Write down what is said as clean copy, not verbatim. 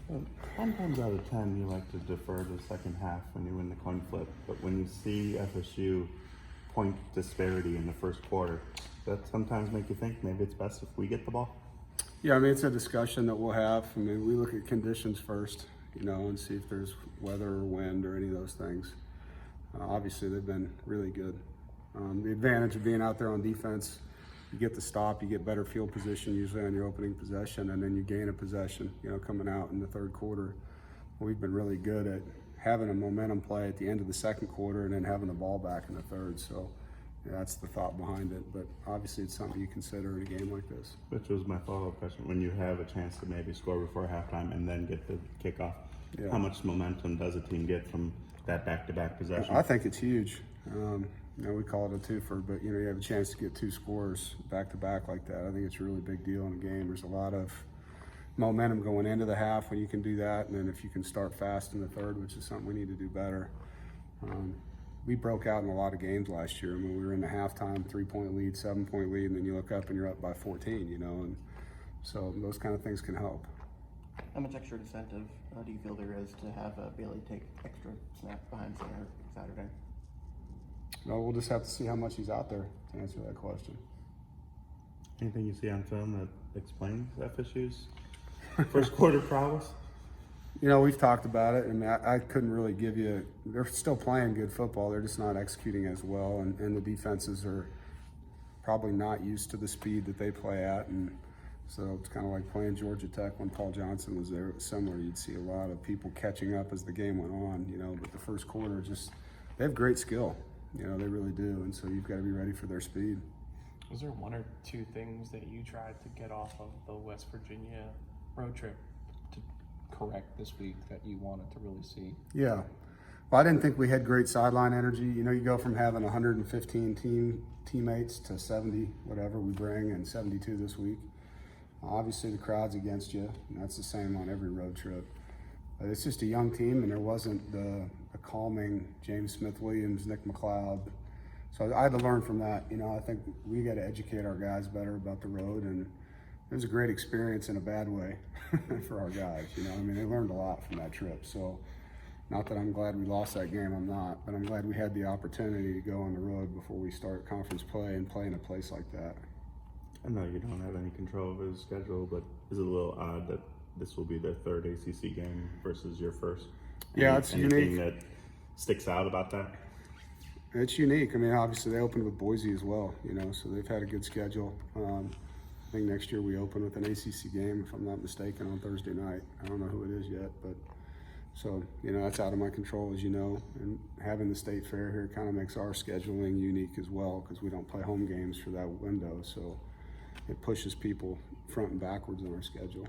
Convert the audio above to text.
Well, 9 times out of 10, you like to defer to the second half when you win the coin flip, but when you see FSU point disparity in the first quarter, that sometimes make you think maybe it's best if we get the ball? Yeah, I mean, it's a discussion that we'll have. I mean, we look at conditions first, and see if there's weather or wind or any of those things. Obviously, they've been really good. The advantage of being out there on defense, you get the stop, you get better field position usually on your opening possession, and then you gain a possession, coming out in the third quarter. We've been really good at having a momentum play at the end of the second quarter and then having the ball back in the third. So that's the thought behind it. But obviously it's something you consider in a game like this. Which was my follow-up question. When you have a chance to maybe score before halftime and then get the kickoff, how much momentum does a team get from that back-to-back possession? I think it's huge. We call it a twofer, but you have a chance to get two scores back-to-back like that. I think it's a really big deal in a game. There's a lot of momentum going into the half when you can do that, and then if you can start fast in the third, which is something we need to do better. We broke out in a lot of games last year. I mean, we were in the halftime 3-point lead, 7-point lead, and then you look up and you're up by 14, and so those kind of things can help. How much extra incentive do you feel there is to have Bailey take extra snaps behind center Saturday? No, we'll just have to see how much he's out there to answer that question. Anything you see on film that explains FSU's first quarter prowess? We've talked about it, and I couldn't really give you. They're still playing good football. They're just not executing as well, and the defenses are probably not used to the speed that they play at, and so it's kind of like playing Georgia Tech when Paul Johnson was there. It was similar. You'd see a lot of people catching up as the game went on, but the first quarter they have great skill. They really do, and so you've got to be ready for their speed. Was there one or two things that you tried to get off of the West Virginia road trip to correct this week that you wanted to really see? Yeah. Well, I didn't think we had great sideline energy. You go from having 115 teammates to 70, whatever we bring, and 72 this week. Obviously, the crowd's against you, and that's the same on every road trip. But it's just a young team, and there wasn't the calming James Smith-Williams, Nick McLeod. So I had to learn from that. I think we got to educate our guys better about the road, and it was a great experience in a bad way for our guys. They learned a lot from that trip. So not that I'm glad we lost that game, I'm not, but I'm glad we had the opportunity to go on the road before we start conference play and play in a place like that. I know you don't have any control over his schedule, but is it a little odd that this will be their third ACC game versus your first? Yeah, it's anything unique. That sticks out about that? It's unique. I mean, obviously they opened with Boise as well, so they've had a good schedule. I think next year we open with an ACC game, if I'm not mistaken, on Thursday night. I don't know who it is yet, but so, that's out of my control, as you know. And having the state fair here kind of makes our scheduling unique as well, because we don't play home games for that window. So it pushes people front and backwards in our schedule.